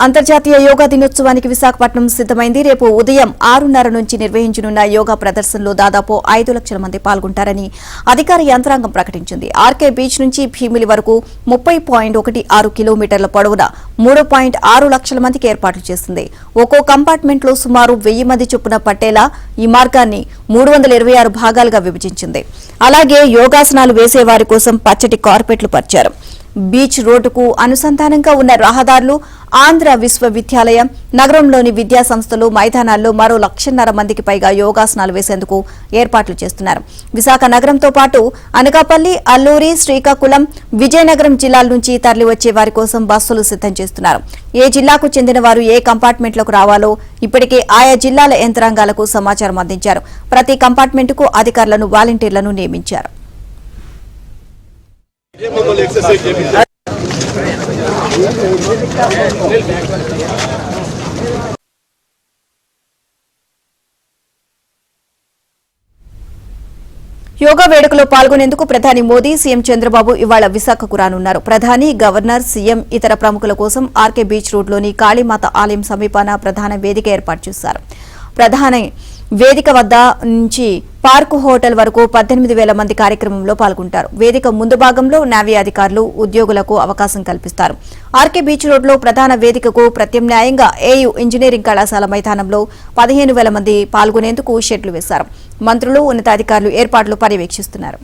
అంతర్జాతీయ యోగా దినోత్సవానికి విశాఖపట్నం సిద్దమైంది. రేపు ఉదయం 6:30 నుంచి నిర్వహించనున్న యోగా ప్రదర్శనలో దాదాపు 5 లక్షల మంది పాల్గొంటారని అధికార యంత్రాంగం ప్రకటించింది. ఆర్కే బీచ్ నుంచి భీమిలి వరకు 30.16 కిలోమీటర్ల పొడవున 3.6 లక్షల మందికి ఏర్పాట్లు చేసింది. ఒక్కో కంపార్ట్మెంట్ లో సుమారు 1000 మంది చొప్పున పట్టేలా ఈ మార్గాన్ని 326 భాగాలుగా విభజించింది. అలాగే యోగాసనాలు వేసేవారి కోసం పచ్చటి కార్పెట్లు పరిచారు. బీచ్ రోడ్డుకు అనుసంధానంగా ఉన్న రహదారులు, ఆంధ్ర విశ్వవిద్యాలయం, నగరంలోని విద్యా సంస్థలు, మైదానాల్లో మరో 1,50,000 మందికి పైగా యోగాసనాలు వేసేందుకు ఏర్పాట్లు చేస్తున్నారు. విశాఖ నగరంతో పాటు అనకాపల్లి, అల్లూరి, శ్రీకాకుళం, విజయనగరం జిల్లాల నుంచి తరలివచ్చే వారి కోసం బస్సులు సిద్దం చేస్తున్నారు. ఏ జిల్లాకు చెందిన వారు ఏ కంపార్ట్మెంట్లకు రావాలో ఇప్పటికే ఆయా జిల్లాల యంత్రాంగాలకు సమాచారం అందించారు. ప్రతి కంపార్ట్మెంటుకు అధికారులను, వాలంటీర్లను నియమించారు. యోగా వేడుకలో పాల్గొనేందుకు ప్రధాని మోదీ, సీఎం చంద్రబాబు ఇవాళ విశాఖకు రానున్నారు. ప్రధాని, గవర్నర్, సీఎం, ఇతర ప్రముఖుల కోసం ఆర్కే బీచ్ రోడ్లోని కాళీమాత ఆలయం సమీపాన ప్రధాన వేదిక ఏర్పాటు చేశారు. ప్రధాన వేదిక వద్ద నుంచి పార్కు హోటల్ వరకు 18,000 మంది కార్యక్రమంలో పాల్గొంటారు. వేదిక ముందు భాగంలో నేవీ అధికారులు, ఉద్యోగులకు అవకాశం కల్పిస్తారు. ఆర్కే బీచ్ రోడ్లో ప్రధాన వేదికకు ప్రత్యామ్నాయంగా ఏయూ ఇంజనీరింగ్ కళాశాల మైదానంలో 15,000 మంది పాల్గొనేందుకు షెడ్లు వేశారు. మంత్రులు, ఉన్నతాధికారులు ఏర్పాట్లు పర్యవేక్షిస్తున్నారు.